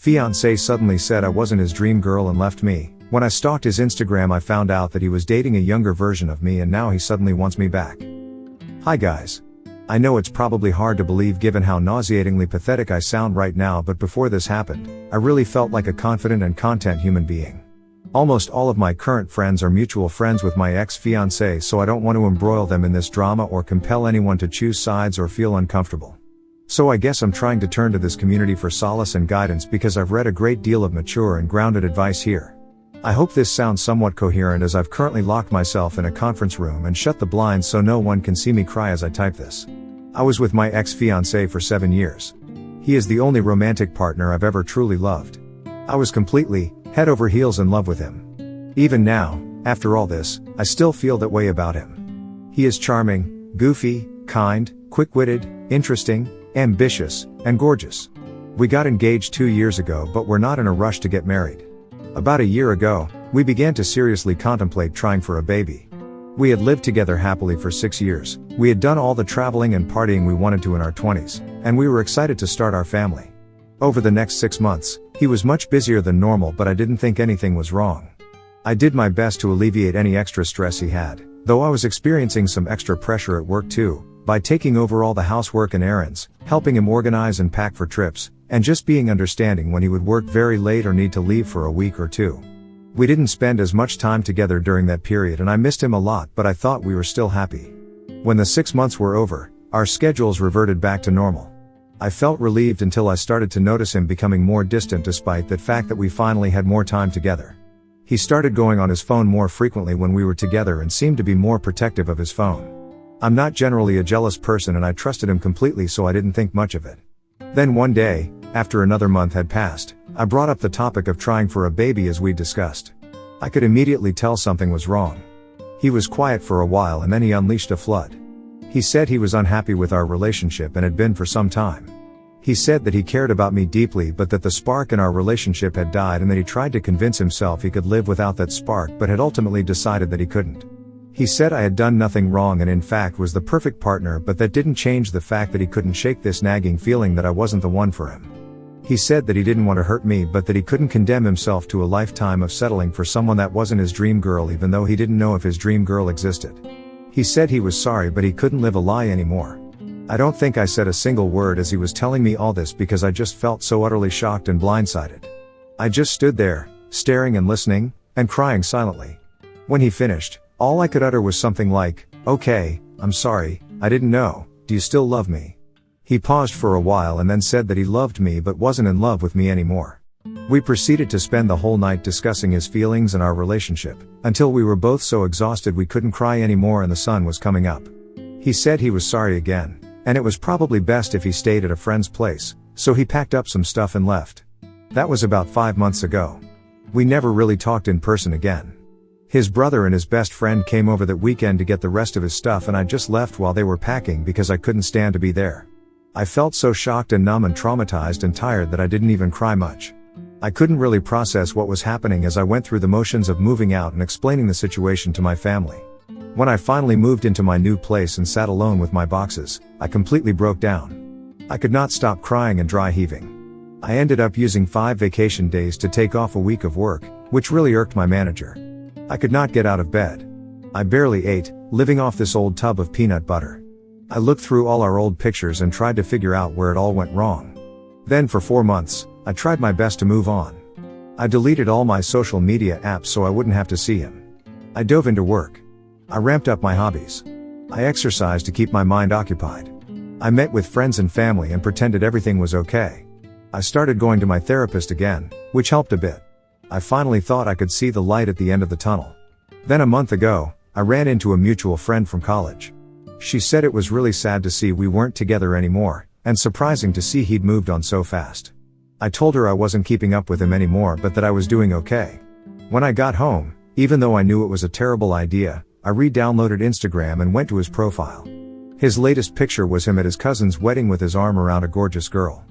Fiancé suddenly said I wasn't his dream girl and left me. When I stalked his Instagram, I found out that he was dating a younger version of me and now he suddenly wants me back. Hi guys. I know it's probably hard to believe given how nauseatingly pathetic I sound right now, but before this happened, I really felt like a confident and content human being. Almost all of my current friends are mutual friends with my ex-fiancé, so I don't want to embroil them in this drama or compel anyone to choose sides or feel uncomfortable. So I guess I'm trying to turn to this community for solace and guidance because I've read a great deal of mature and grounded advice here. I hope this sounds somewhat coherent as I've currently locked myself in a conference room and shut the blinds so no one can see me cry as I type this. I was with my ex-fiancé for 7 years. He is the only romantic partner I've ever truly loved. I was completely, head over heels in love with him. Even now, after all this, I still feel that way about him. He is charming, goofy, kind, quick-witted, interesting, ambitious, and gorgeous. We got engaged 2 years ago, but we're not in a rush to get married. About a year ago, we began to seriously contemplate trying for a baby. We had lived together happily for 6 years, we had done all the traveling and partying we wanted to in our 20s, and we were excited to start our family. Over the next 6 months, he was much busier than normal, but I didn't think anything was wrong. I did my best to alleviate any extra stress he had, though I was experiencing some extra pressure at work too, by taking over all the housework and errands, helping him organize and pack for trips, and just being understanding when he would work very late or need to leave for a week or two. We didn't spend as much time together during that period and I missed him a lot, but I thought we were still happy. When the 6 months were over, our schedules reverted back to normal. I felt relieved until I started to notice him becoming more distant despite the fact that we finally had more time together. He started going on his phone more frequently when we were together and seemed to be more protective of his phone. I'm not generally a jealous person and I trusted him completely, so I didn't think much of it. Then one day, after another month had passed, I brought up the topic of trying for a baby as we discussed. I could immediately tell something was wrong. He was quiet for a while and then he unleashed a flood. He said he was unhappy with our relationship and had been for some time. He said that he cared about me deeply but that the spark in our relationship had died and that he tried to convince himself he could live without that spark but had ultimately decided that he couldn't. He said I had done nothing wrong and in fact was the perfect partner, but that didn't change the fact that he couldn't shake this nagging feeling that I wasn't the one for him. He said that he didn't want to hurt me but that he couldn't condemn himself to a lifetime of settling for someone that wasn't his dream girl, even though he didn't know if his dream girl existed. He said he was sorry but he couldn't live a lie anymore. I don't think I said a single word as he was telling me all this because I just felt so utterly shocked and blindsided. I just stood there, staring and listening, and crying silently. When he finished, all I could utter was something like, "Okay, I'm sorry, I didn't know, do you still love me?" He paused for a while and then said that he loved me but wasn't in love with me anymore. We proceeded to spend the whole night discussing his feelings and our relationship, until we were both so exhausted we couldn't cry anymore and the sun was coming up. He said he was sorry again, and it was probably best if he stayed at a friend's place, so he packed up some stuff and left. That was about 5 months ago. We never really talked in person again. His brother and his best friend came over that weekend to get the rest of his stuff and I just left while they were packing because I couldn't stand to be there. I felt so shocked and numb and traumatized and tired that I didn't even cry much. I couldn't really process what was happening as I went through the motions of moving out and explaining the situation to my family. When I finally moved into my new place and sat alone with my boxes, I completely broke down. I could not stop crying and dry heaving. I ended up using 5 vacation days to take off a week of work, which really irked my manager. I could not get out of bed. I barely ate, living off this old tub of peanut butter. I looked through all our old pictures and tried to figure out where it all went wrong. Then for 4 months, I tried my best to move on. I deleted all my social media apps so I wouldn't have to see him. I dove into work. I ramped up my hobbies. I exercised to keep my mind occupied. I met with friends and family and pretended everything was okay. I started going to my therapist again, which helped a bit. I finally thought I could see the light at the end of the tunnel. Then a month ago, I ran into a mutual friend from college. She said it was really sad to see we weren't together anymore, and surprising to see he'd moved on so fast. I told her I wasn't keeping up with him anymore but that I was doing okay. When I got home, even though I knew it was a terrible idea, I re-downloaded Instagram and went to his profile. His latest picture was him at his cousin's wedding with his arm around a gorgeous girl.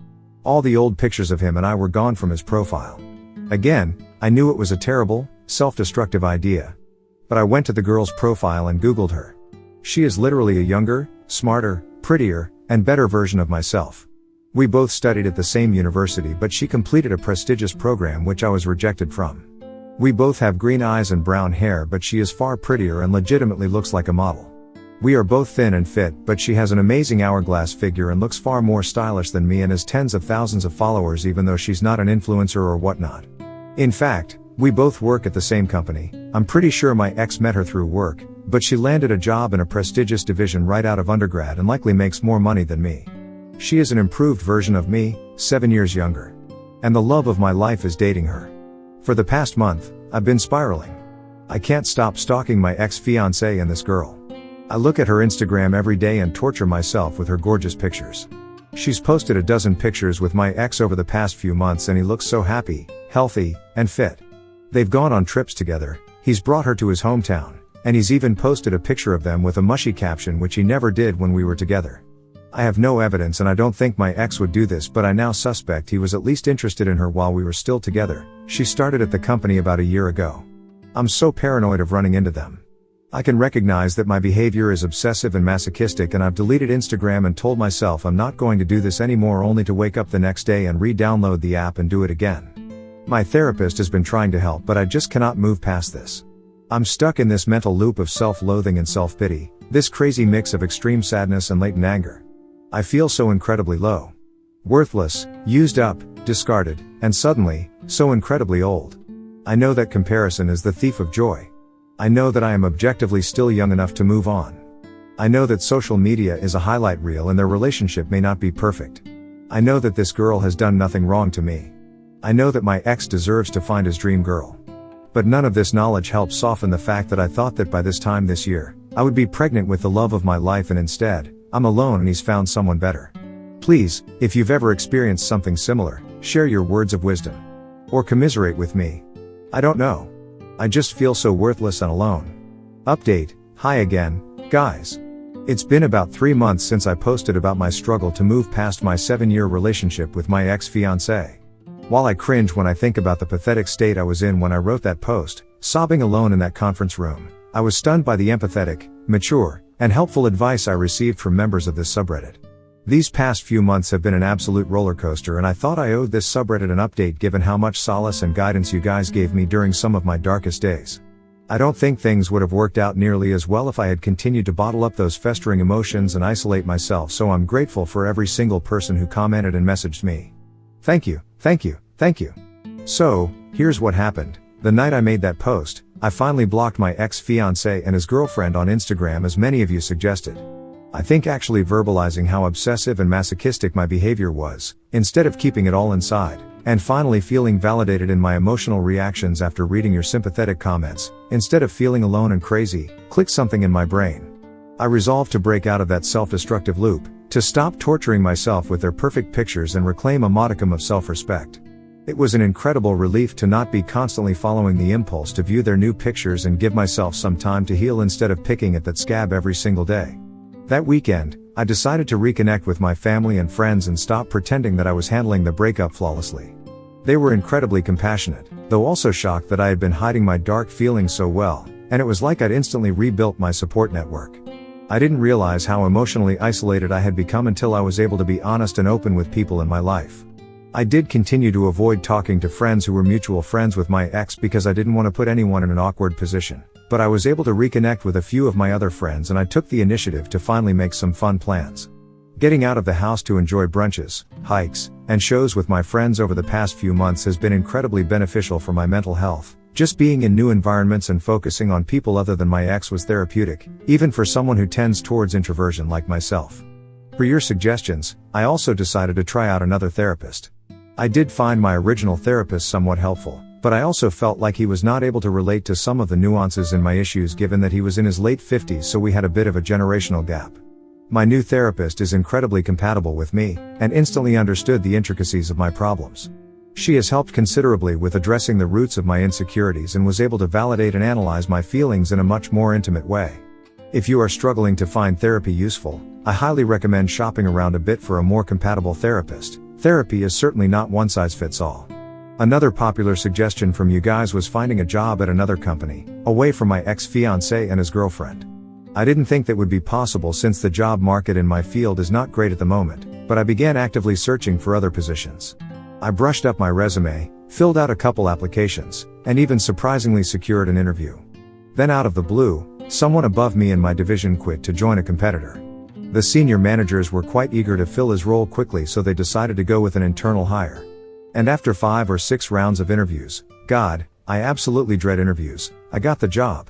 All the old pictures of him and I were gone from his profile. Again, I knew it was a terrible, self-destructive idea. But I went to the girl's profile and Googled her. She is literally a younger, smarter, prettier, and better version of myself. We both studied at the same university, but she completed a prestigious program which I was rejected from. We both have green eyes and brown hair, but she is far prettier and legitimately looks like a model. We are both thin and fit, but she has an amazing hourglass figure and looks far more stylish than me and has tens of thousands of followers even though she's not an influencer or whatnot. In fact, we both work at the same company. I'm pretty sure my ex met her through work, but she landed a job in a prestigious division right out of undergrad and likely makes more money than me. She is an improved version of me, 7 years younger. And the love of my life is dating her. For the past month, I've been spiraling. I can't stop stalking my ex-fiancé and this girl. I look at her Instagram every day and torture myself with her gorgeous pictures. She's posted a dozen pictures with my ex over the past few months and he looks so happy, healthy, and fit. They've gone on trips together, he's brought her to his hometown, and he's even posted a picture of them with a mushy caption which he never did when we were together. I have no evidence and I don't think my ex would do this, but I now suspect he was at least interested in her while we were still together. She started at the company about a year ago. I'm so paranoid of running into them. I can recognize that my behavior is obsessive and masochistic, and I've deleted Instagram and told myself I'm not going to do this anymore, only to wake up the next day and re-download the app and do it again. My therapist has been trying to help, but I just cannot move past this. I'm stuck in this mental loop of self-loathing and self-pity, this crazy mix of extreme sadness and latent anger. I feel so incredibly low. Worthless, used up, discarded, and suddenly, so incredibly old. I know that comparison is the thief of joy. I know that I am objectively still young enough to move on. I know that social media is a highlight reel and their relationship may not be perfect. I know that this girl has done nothing wrong to me. I know that my ex deserves to find his dream girl. But none of this knowledge helps soften the fact that I thought that by this time this year, I would be pregnant with the love of my life, and instead, I'm alone and he's found someone better. Please, if you've ever experienced something similar, share your words of wisdom. Or commiserate with me. I don't know. I just feel so worthless and alone. Update, hi again, guys. It's been about 3 months since I posted about my struggle to move past my 7-year relationship with my ex-fiancé. While I cringe when I think about the pathetic state I was in when I wrote that post, sobbing alone in that conference room, I was stunned by the empathetic, mature, and helpful advice I received from members of this subreddit. These past few months have been an absolute roller coaster, and I thought I owed this subreddit an update given how much solace and guidance you guys gave me during some of my darkest days. I don't think things would have worked out nearly as well if I had continued to bottle up those festering emotions and isolate myself, so I'm grateful for every single person who commented and messaged me. Thank you, thank you, thank you. So, here's what happened. The night I made that post, I finally blocked my ex-fiancé and his girlfriend on Instagram, as many of you suggested. I think actually verbalizing how obsessive and masochistic my behavior was, instead of keeping it all inside, and finally feeling validated in my emotional reactions after reading your sympathetic comments, instead of feeling alone and crazy, clicked something in my brain. I resolved to break out of that self-destructive loop, to stop torturing myself with their perfect pictures and reclaim a modicum of self-respect. It was an incredible relief to not be constantly following the impulse to view their new pictures and give myself some time to heal instead of picking at that scab every single day. That weekend, I decided to reconnect with my family and friends and stop pretending that I was handling the breakup flawlessly. They were incredibly compassionate, though also shocked that I had been hiding my dark feelings so well, and it was like I'd instantly rebuilt my support network. I didn't realize how emotionally isolated I had become until I was able to be honest and open with people in my life. I did continue to avoid talking to friends who were mutual friends with my ex because I didn't want to put anyone in an awkward position. But I was able to reconnect with a few of my other friends, and I took the initiative to finally make some fun plans. Getting out of the house to enjoy brunches, hikes, and shows with my friends over the past few months has been incredibly beneficial for my mental health. Just being in new environments and focusing on people other than my ex was therapeutic, even for someone who tends towards introversion like myself. For your suggestions, I also decided to try out another therapist. I did find my original therapist somewhat helpful, but I also felt like he was not able to relate to some of the nuances in my issues given that he was in his late 50s, so we had a bit of a generational gap. My new therapist is incredibly compatible with me, and instantly understood the intricacies of my problems. She has helped considerably with addressing the roots of my insecurities and was able to validate and analyze my feelings in a much more intimate way. If you are struggling to find therapy useful, I highly recommend shopping around a bit for a more compatible therapist. Therapy is certainly not one size fits all. Another popular suggestion from you guys was finding a job at another company, away from my ex-fiancé and his girlfriend. I didn't think that would be possible since the job market in my field is not great at the moment, but I began actively searching for other positions. I brushed up my resume, filled out a couple applications, and even surprisingly secured an interview. Then out of the blue, someone above me in my division quit to join a competitor. The senior managers were quite eager to fill his role quickly, so they decided to go with an internal hire. And after 5 or 6 rounds of interviews, God, I absolutely dread interviews, I got the job.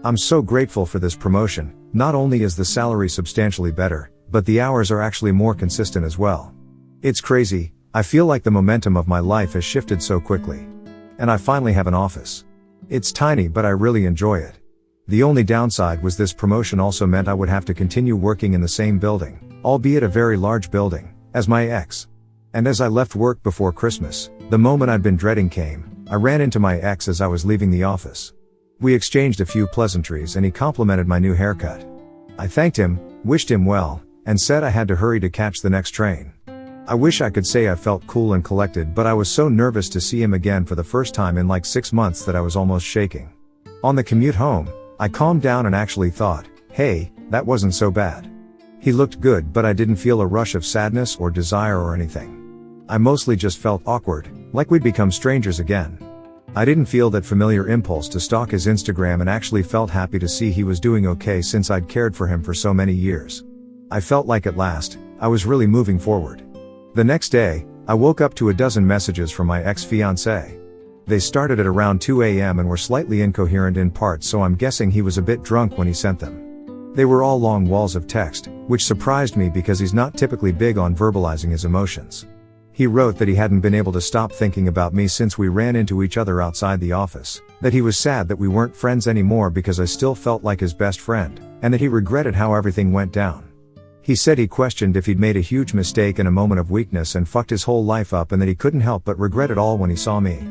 I'm so grateful for this promotion. Not only is the salary substantially better, but the hours are actually more consistent as well. It's crazy, I feel like the momentum of my life has shifted so quickly. And I finally have an office. It's tiny, but I really enjoy it. The only downside was this promotion also meant I would have to continue working in the same building, albeit a very large building, as my ex. And as I left work before Christmas, the moment I'd been dreading came. I ran into my ex as I was leaving the office. We exchanged a few pleasantries and he complimented my new haircut. I thanked him, wished him well, and said I had to hurry to catch the next train. I wish I could say I felt cool and collected, but I was so nervous to see him again for the first time in like 6 months that I was almost shaking. On the commute home, I calmed down and actually thought, hey, that wasn't so bad. He looked good, but I didn't feel a rush of sadness or desire or anything. I mostly just felt awkward, like we'd become strangers again. I didn't feel that familiar impulse to stalk his Instagram and actually felt happy to see he was doing okay since I'd cared for him for so many years. I felt like at last, I was really moving forward. The next day, I woke up to a dozen messages from my ex-fiancé. They started at around 2 a.m. and were slightly incoherent in parts, so I'm guessing he was a bit drunk when he sent them. They were all long walls of text, which surprised me because he's not typically big on verbalizing his emotions. He wrote that he hadn't been able to stop thinking about me since we ran into each other outside the office, that he was sad that we weren't friends anymore because I still felt like his best friend, and that he regretted how everything went down. He said he questioned if he'd made a huge mistake in a moment of weakness and fucked his whole life up, and that he couldn't help but regret it all when he saw me.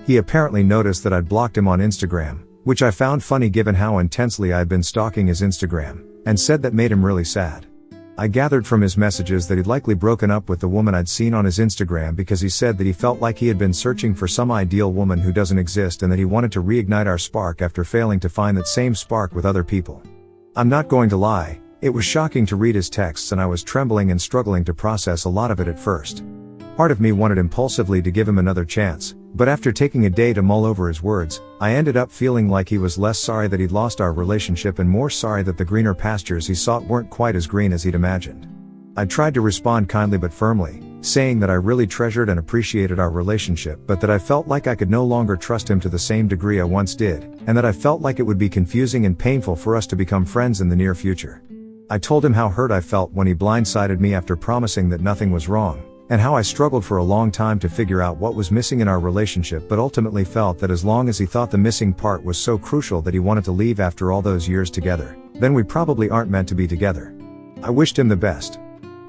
He apparently noticed that I'd blocked him on Instagram, which I found funny given how intensely I'd been stalking his Instagram, and said that made him really sad. I gathered from his messages that he'd likely broken up with the woman I'd seen on his Instagram because he said that he felt like he had been searching for some ideal woman who doesn't exist, and that he wanted to reignite our spark after failing to find that same spark with other people. I'm not going to lie, it was shocking to read his texts, and I was trembling and struggling to process a lot of it at first. Part of me wanted impulsively to give him another chance, but after taking a day to mull over his words, I ended up feeling like he was less sorry that he'd lost our relationship and more sorry that the greener pastures he sought weren't quite as green as he'd imagined. I tried to respond kindly but firmly, saying that I really treasured and appreciated our relationship, but that I felt like I could no longer trust him to the same degree I once did, and that I felt like it would be confusing and painful for us to become friends in the near future. I told him how hurt I felt when he blindsided me after promising that nothing was wrong, and how I struggled for a long time to figure out what was missing in our relationship, but ultimately felt that as long as he thought the missing part was so crucial that he wanted to leave after all those years together, then we probably aren't meant to be together. I wished him the best.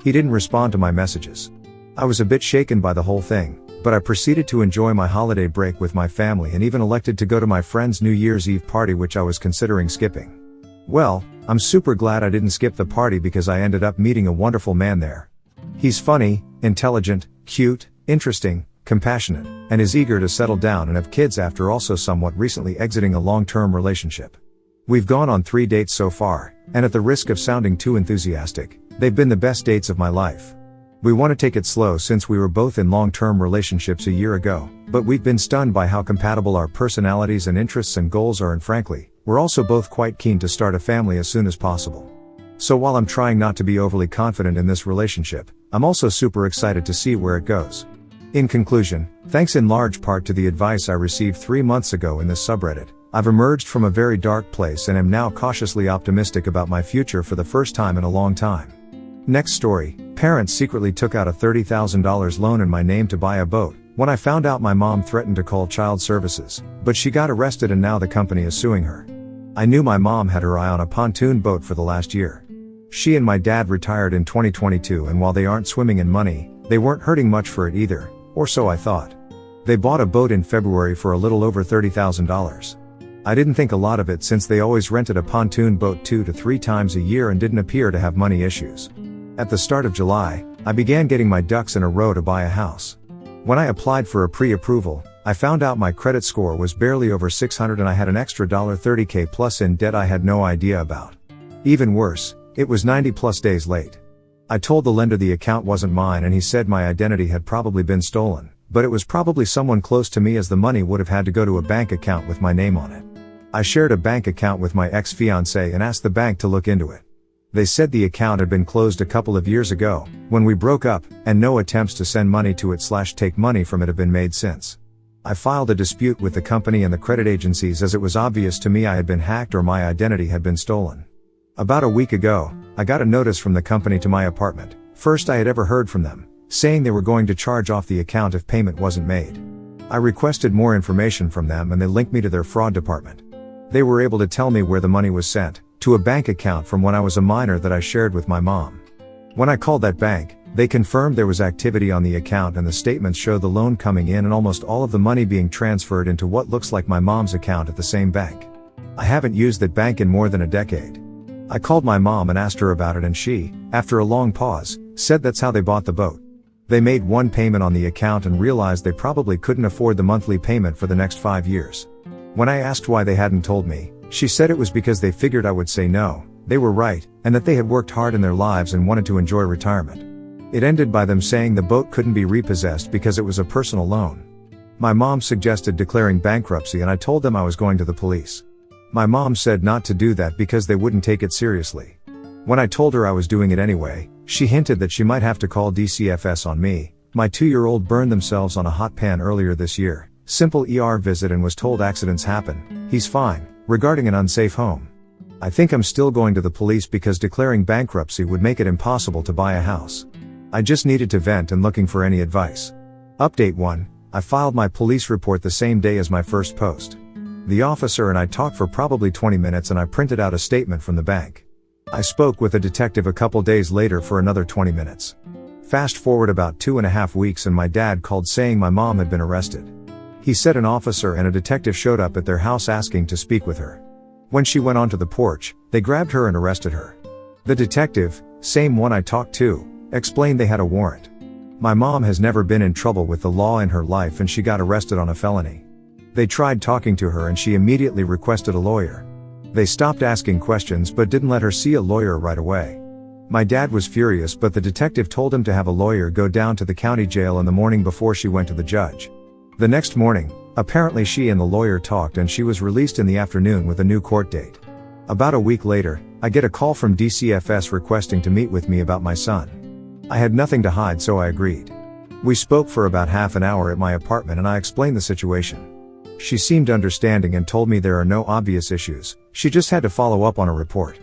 He didn't respond to my messages. I was a bit shaken by the whole thing, but I proceeded to enjoy my holiday break with my family and even elected to go to my friend's New Year's Eve party, which I was considering skipping. Well, I'm super glad I didn't skip the party because I ended up meeting a wonderful man there. He's funny, intelligent, cute, interesting, compassionate, and is eager to settle down and have kids after also somewhat recently exiting a long-term relationship. We've gone on 3 dates so far, and at the risk of sounding too enthusiastic, they've been the best dates of my life. We want to take it slow since we were both in long-term relationships a year ago, but we've been stunned by how compatible our personalities and interests and goals are, and frankly, we're also both quite keen to start a family as soon as possible. So while I'm trying not to be overly confident in this relationship, I'm also super excited to see where it goes. In conclusion, thanks in large part to the advice I received 3 months ago in this subreddit, I've emerged from a very dark place and am now cautiously optimistic about my future for the first time in a long time. Next story, parents secretly took out a $30,000 loan in my name to buy a boat. When I found out, my mom threatened to call child services, but she got arrested and now the company is suing her. I knew my mom had her eye on a pontoon boat for the last year. She and my dad retired in 2022, and while they aren't swimming in money, they weren't hurting much for it either, or so I thought. They bought a boat in February for a little over $30,000. I didn't think a lot of it since they always rented a pontoon boat 2 to 3 times a year and didn't appear to have money issues. At the start of July, I began getting my ducks in a row to buy a house. When I applied for a pre-approval, I found out my credit score was barely over 600 and I had an extra $30K plus in debt I had no idea about. Even worse, it was 90 plus days late. I told the lender the account wasn't mine and he said my identity had probably been stolen, but it was probably someone close to me as the money would have had to go to a bank account with my name on it. I shared a bank account with my ex-fiancé and asked the bank to look into it. They said the account had been closed a couple of years ago, when we broke up, and no attempts to send money to it/take money from it have been made since. I filed a dispute with the company and the credit agencies as it was obvious to me I had been hacked or my identity had been stolen. About a week ago, I got a notice from the company to my apartment, first I had ever heard from them, saying they were going to charge off the account if payment wasn't made. I requested more information from them and they linked me to their fraud department. They were able to tell me where the money was sent, to a bank account from when I was a minor that I shared with my mom. When I called that bank, they confirmed there was activity on the account and the statements show the loan coming in and almost all of the money being transferred into what looks like my mom's account at the same bank. I haven't used that bank in more than a decade. I called my mom and asked her about it and she, after a long pause, said that's how they bought the boat. They made one payment on the account and realized they probably couldn't afford the monthly payment for the next 5 years. When I asked why they hadn't told me, she said it was because they figured I would say no, they were right, and that they had worked hard in their lives and wanted to enjoy retirement. It ended by them saying the boat couldn't be repossessed because it was a personal loan. My mom suggested declaring bankruptcy and I told them I was going to the police. My mom said not to do that because they wouldn't take it seriously. When I told her I was doing it anyway, she hinted that she might have to call DCFS on me. My 2-year-old burned themselves on a hot pan earlier this year. Simple ER visit and was told accidents happen, he's fine, regarding an unsafe home. I think I'm still going to the police because declaring bankruptcy would make it impossible to buy a house. I just needed to vent and looking for any advice. Update 1. I filed my police report the same day as my first post. The officer and I talked for probably 20 minutes and I printed out a statement from the bank. I spoke with a detective a couple days later for another 20 minutes. Fast forward about 2.5 weeks and my dad called saying my mom had been arrested. He said an officer and a detective showed up at their house asking to speak with her. When she went onto the porch, they grabbed her and arrested her. The detective, same one I talked to, explained they had a warrant. My mom has never been in trouble with the law in her life and she got arrested on a felony. They tried talking to her and she immediately requested a lawyer. They stopped asking questions but didn't let her see a lawyer right away. My dad was furious but the detective told him to have a lawyer go down to the county jail in the morning before she went to the judge. The next morning, apparently she and the lawyer talked and she was released in the afternoon with a new court date. About a week later, I get a call from DCFS requesting to meet with me about my son. I had nothing to hide so I agreed. We spoke for about half an hour at my apartment and I explained the situation. She seemed understanding and told me there are no obvious issues, she just had to follow up on a report.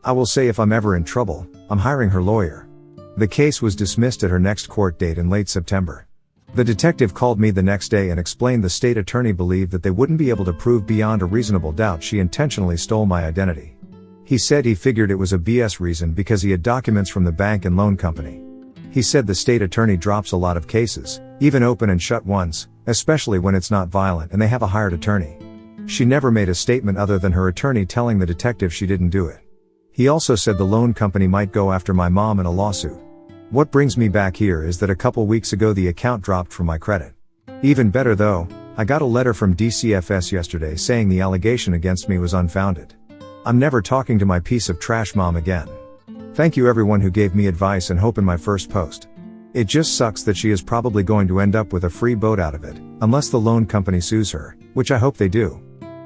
I will say if I'm ever in trouble, I'm hiring her lawyer. The case was dismissed at her next court date in late September. The detective called me the next day and explained the state attorney believed that they wouldn't be able to prove beyond a reasonable doubt she intentionally stole my identity. He said he figured it was a BS reason because he had documents from the bank and loan company. He said the state attorney drops a lot of cases, even open and shut ones, especially when it's not violent and they have a hired attorney. She never made a statement other than her attorney telling the detective she didn't do it. He also said the loan company might go after my mom in a lawsuit. What brings me back here is that a couple weeks ago the account dropped from my credit. Even better though, I got a letter from DCFS yesterday saying the allegation against me was unfounded. I'm never talking to my piece of trash mom again. Thank you everyone who gave me advice and hope in my first post. It just sucks that she is probably going to end up with a free boat out of it, unless the loan company sues her, which I hope they do.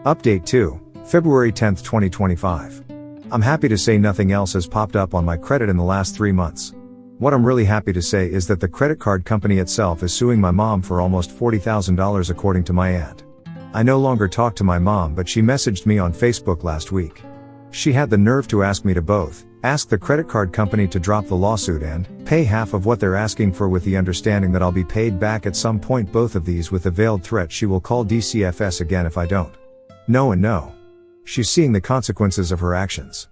Update 2, February 10, 2025. I'm happy to say nothing else has popped up on my credit in the last 3 months. What I'm really happy to say is that the credit card company itself is suing my mom for almost $40,000 according to my aunt. I no longer talk to my mom but she messaged me on Facebook last week. She had the nerve to ask me to both, ask the credit card company to drop the lawsuit and pay half of what they're asking for with the understanding that I'll be paid back at some point, both of these with the veiled threat she will call DCFS again if I don't. No and no. She's seeing the consequences of her actions.